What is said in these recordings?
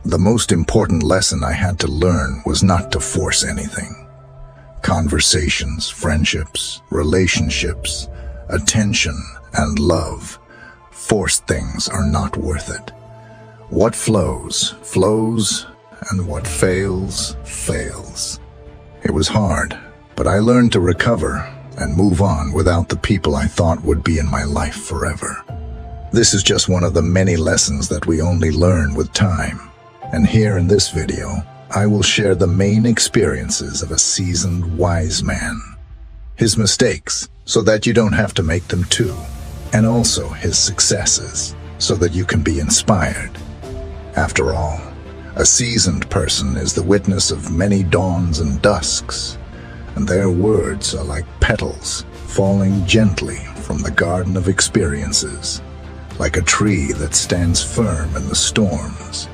The most important lesson I had to learn was not to force anything. Conversations, friendships, relationships, attention, and love. Forced things are not worth it. What flows, flows, and what fails, fails. It was hard, but I learned to recover and move on without the people I thought would be in my life forever. This is just one of the many lessons that we only learn with time. And here in this video, I will share the main experiences of a seasoned wise man. His mistakes, so that you don't have to make them too. And also his successes, so that you can be inspired. After all, a seasoned person is the witness of many dawns and dusks, and their words are like petals falling gently from the garden of experiences, like a tree that stands firm in the storms.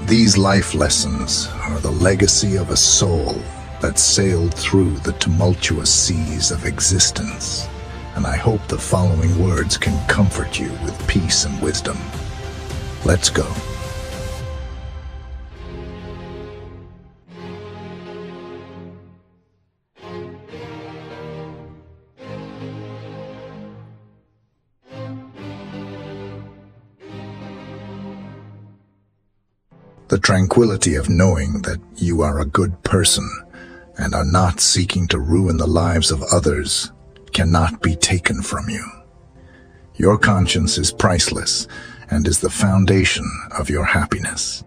These life lessons are the legacy of a soul that sailed through the tumultuous seas of existence, and I hope the following words can comfort you with peace and wisdom. Let's go. The tranquility of knowing that you are a good person and are not seeking to ruin the lives of others cannot be taken from you. Your conscience is priceless and is the foundation of your happiness.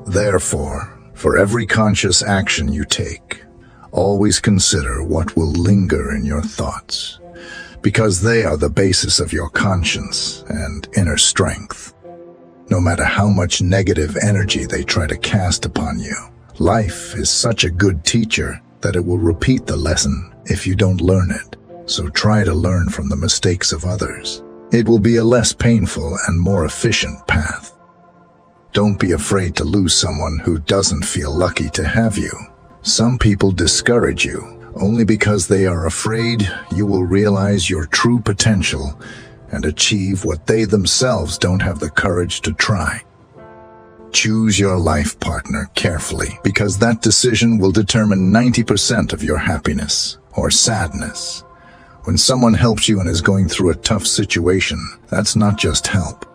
Therefore, for every conscious action you take, always consider what will linger in your thoughts, because they are the basis of your conscience and inner strength. No matter how much negative energy they try to cast upon you, life is such a good teacher that it will repeat the lesson if you don't learn it. So try to learn from the mistakes of others. It will be a less painful and more efficient path. Don't be afraid to lose someone who doesn't feel lucky to have you. Some people discourage you only because they are afraid you will realize your true potential and achieve what they themselves don't have the courage to try. Choose your life partner carefully, because that decision will determine 90% of your happiness or sadness. When someone helps you and is going through a tough situation, that's not just help,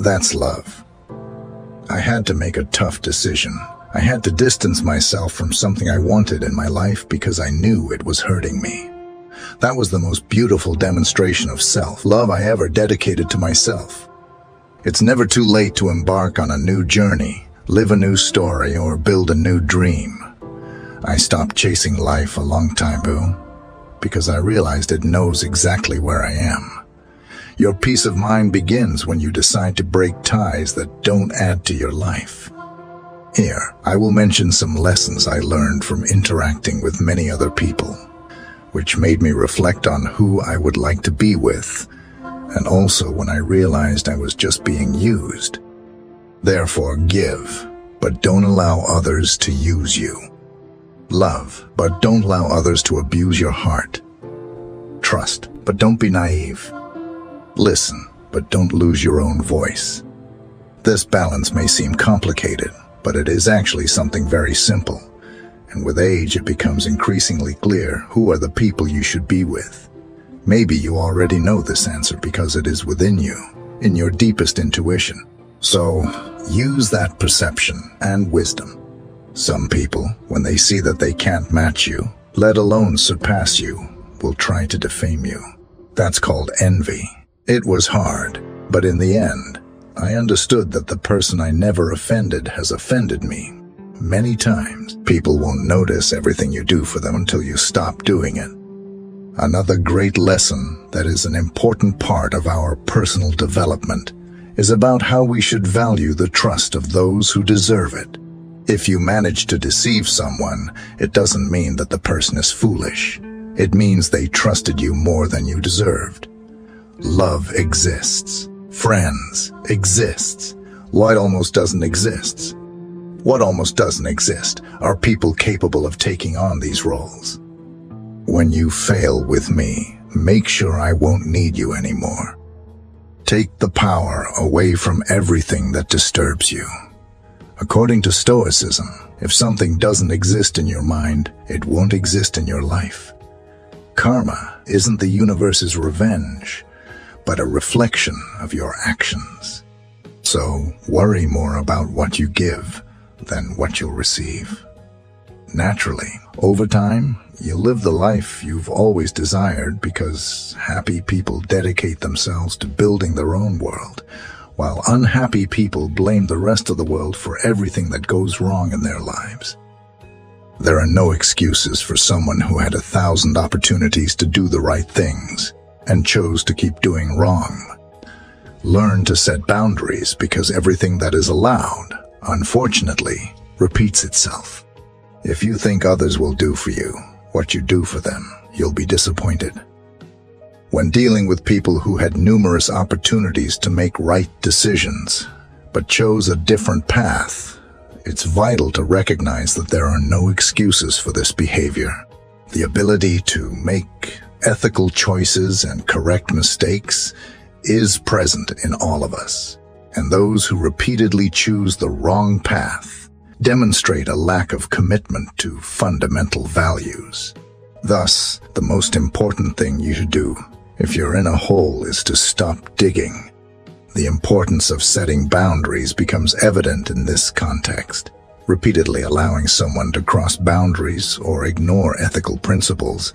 that's love. I had to make a tough decision. I had to distance myself from something I wanted in my life because I knew it was hurting me. That was the most beautiful demonstration of self-love I ever dedicated to myself. It's never too late to embark on a new journey, live a new story, or build a new dream. I stopped chasing life a long time ago because I realized it knows exactly where I am. Your peace of mind begins when you decide to break ties that don't add to your life. Here, I will mention some lessons I learned from interacting with many other people, which made me reflect on who I would like to be with, and also when I realized I was just being used. Therefore, give, but don't allow others to use you. Love, but don't allow others to abuse your heart. Trust, but don't be naive. Listen, but don't lose your own voice. This balance may seem complicated, but it is actually something very simple. And with age, it becomes increasingly clear who are the people you should be with. Maybe you already know this answer because it is within you, in your deepest intuition. So, use that perception and wisdom. Some people, when they see that they can't match you, let alone surpass you, will try to defame you. That's called envy. It was hard, but in the end, I understood that the person I never offended has offended me. Many times, people won't notice everything you do for them until you stop doing it. Another great lesson that is an important part of our personal development is about how we should value the trust of those who deserve it. If you manage to deceive someone, it doesn't mean that the person is foolish. It means they trusted you more than you deserved. Love exists. Friends exists. What almost doesn't exist? What almost doesn't exist are people capable of taking on these roles. When you fail with me, make sure I won't need you anymore. Take the power away from everything that disturbs you. According to Stoicism, if something doesn't exist in your mind, it won't exist in your life. Karma isn't the universe's revenge, but a reflection of your actions. So worry more about what you give than what you'll receive. Naturally, over time, you'll live the life you've always desired because happy people dedicate themselves to building their own world, while unhappy people blame the rest of the world for everything that goes wrong in their lives. There are no excuses for someone who had 1,000 opportunities to do the right things and chose to keep doing wrong. Learn to set boundaries because everything that is allowed, unfortunately, repeats itself. If you think others will do for you what you do for them, you'll be disappointed. When dealing with people who had numerous opportunities to make right decisions, but chose a different path, it's vital to recognize that there are no excuses for this behavior. The ability to make ethical choices and correct mistakes is present in all of us, and those who repeatedly choose the wrong path demonstrate a lack of commitment to fundamental values. Thus, the most important thing you should do if you're in a hole is to stop digging. The importance of setting boundaries becomes evident in this context. Repeatedly allowing someone to cross boundaries or ignore ethical principles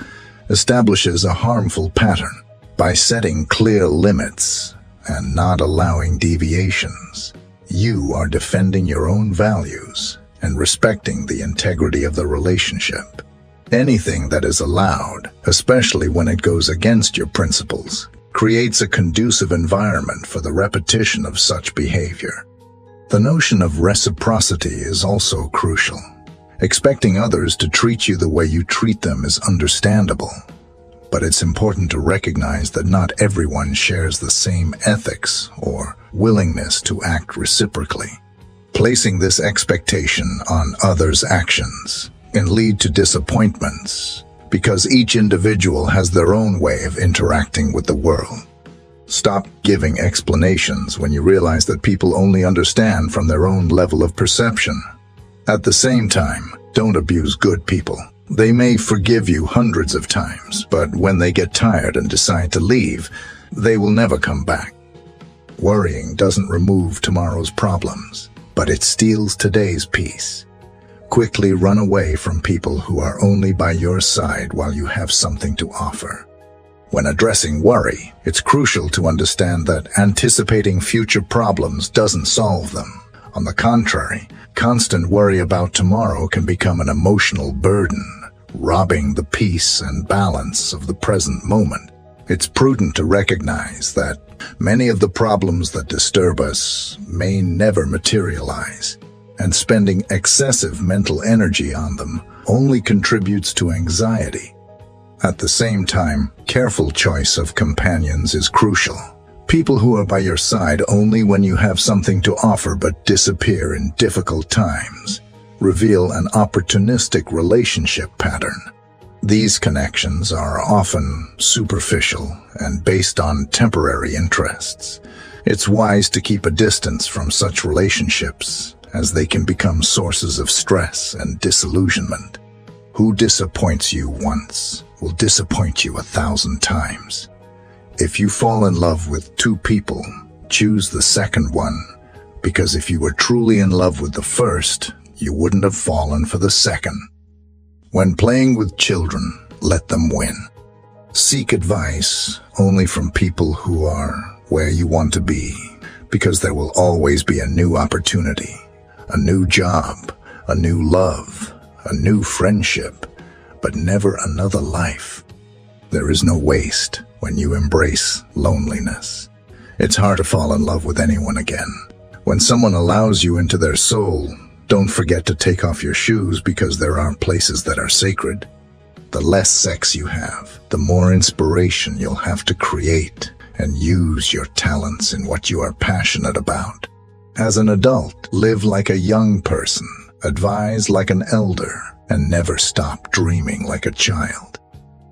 establishes a harmful pattern. By setting clear limits and not allowing deviations, you are defending your own values and respecting the integrity of the relationship. Anything that is allowed, especially when it goes against your principles, creates a conducive environment for the repetition of such behavior. The notion of reciprocity is also crucial. Expecting others to treat you the way you treat them is understandable, but it's important to recognize that not everyone shares the same ethics or willingness to act reciprocally. Placing this expectation on others' actions can lead to disappointments because each individual has their own way of interacting with the world. Stop giving explanations when you realize that people only understand from their own level of perception. At the same time, don't abuse good people. They may forgive you hundreds of times, but when they get tired and decide to leave, they will never come back. Worrying doesn't remove tomorrow's problems, but it steals today's peace. Quickly run away from people who are only by your side while you have something to offer. When addressing worry, it's crucial to understand that anticipating future problems doesn't solve them. On the contrary, constant worry about tomorrow can become an emotional burden, robbing the peace and balance of the present moment. It's prudent to recognize that many of the problems that disturb us may never materialize, and spending excessive mental energy on them only contributes to anxiety. At the same time, careful choice of companions is crucial. People who are by your side only when you have something to offer but disappear in difficult times reveal an opportunistic relationship pattern. These connections are often superficial and based on temporary interests. It's wise to keep a distance from such relationships, as they can become sources of stress and disillusionment. Who disappoints you once will disappoint you 1,000 times. If you fall in love with two people, choose the second one, because if you were truly in love with the first, you wouldn't have fallen for the second. When playing with children, let them win. Seek advice only from people who are where you want to be, because there will always be a new opportunity, a new job, a new love, a new friendship, but never another life. There is no waste when you embrace loneliness. It's hard to fall in love with anyone again. When someone allows you into their soul, don't forget to take off your shoes because there are places that are sacred. The less sex you have, the more inspiration you'll have to create and use your talents in what you are passionate about. As an adult, live like a young person, advise like an elder, and never stop dreaming like a child.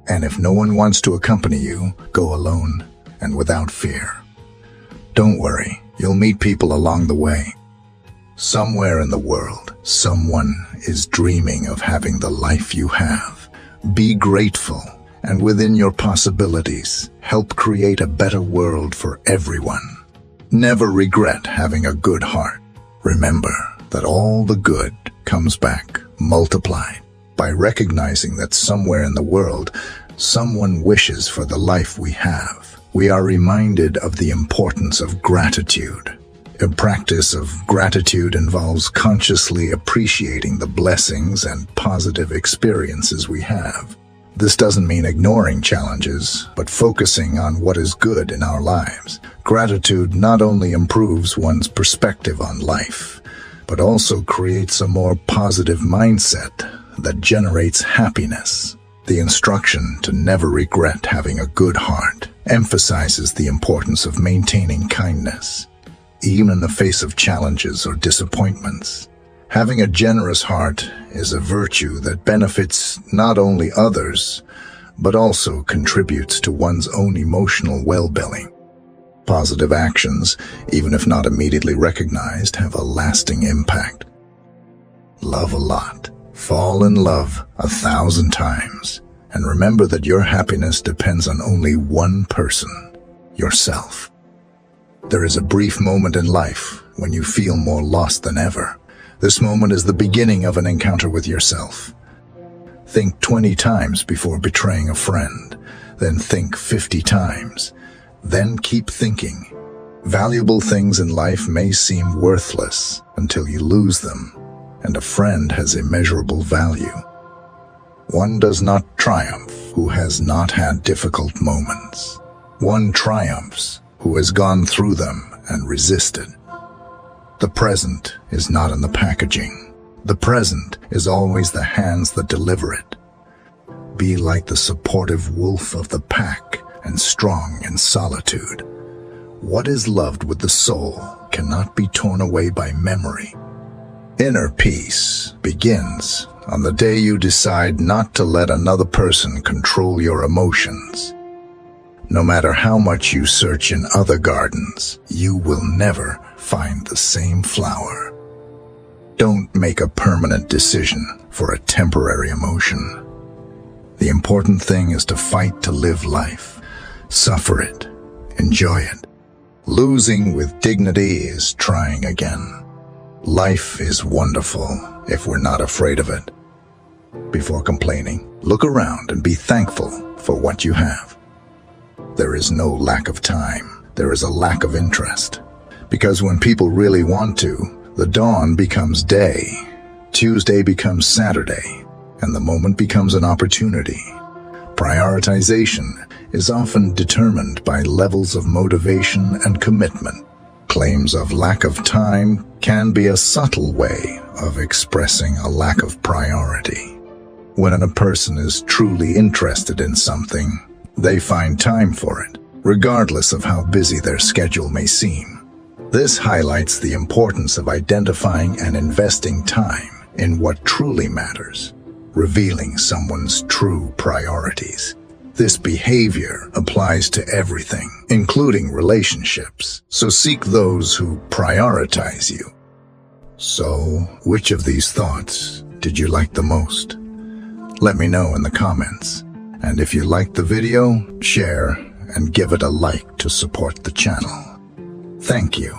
And if no one wants to accompany you, go alone and without fear. Don't worry, you'll meet people along the way. Somewhere in the world, someone is dreaming of having the life you have. Be grateful, and within your possibilities, help create a better world for everyone. Never regret having a good heart. Remember that all the good comes back multiplied. By recognizing that somewhere in the world, someone wishes for the life we have, we are reminded of the importance of gratitude. A practice of gratitude involves consciously appreciating the blessings and positive experiences we have. This doesn't mean ignoring challenges, but focusing on what is good in our lives. Gratitude not only improves one's perspective on life, but also creates a more positive mindset that generates happiness. The instruction to never regret having a good heart emphasizes the importance of maintaining kindness, even in the face of challenges or disappointments. Having a generous heart is a virtue that benefits not only others, but also contributes to one's own emotional well-being. Positive actions, even if not immediately recognized, have a lasting impact. Love a lot. Fall in love 1,000 times. And remember that your happiness depends on only one person, yourself. There is a brief moment in life when you feel more lost than ever. This moment is the beginning of an encounter with yourself. Think 20 times before betraying a friend, then think 50 times. Then keep thinking. Valuable things in life may seem worthless until you lose them, and a friend has immeasurable value. One does not triumph who has not had difficult moments. One triumphs who has gone through them and resisted. The present is not in the packaging. The present is always the hands that deliver it. Be like the supportive wolf of the pack and strong in solitude. What is loved with the soul cannot be torn away by memory. Inner peace begins on the day you decide not to let another person control your emotions. No matter how much you search in other gardens, you will never find the same flower. Don't make a permanent decision for a temporary emotion. The important thing is to fight to live life. Suffer it. Enjoy it. Losing with dignity is trying again. Life is wonderful if we're not afraid of it. Before complaining, look around and be thankful for what you have. There is no lack of time. There is a lack of interest. Because when people really want to, the dawn becomes day, Tuesday becomes Saturday, and the moment becomes an opportunity. Prioritization is often determined by levels of motivation and commitment. Claims of lack of time can be a subtle way of expressing a lack of priority. When a person is truly interested in something, they find time for it, regardless of how busy their schedule may seem. This highlights the importance of identifying and investing time in what truly matters, revealing someone's true priorities. This behavior applies to everything, including relationships, so seek those who prioritize you. So, which of these thoughts did you like the most? Let me know in the comments. And if you liked the video, share and give it a like to support the channel. Thank you.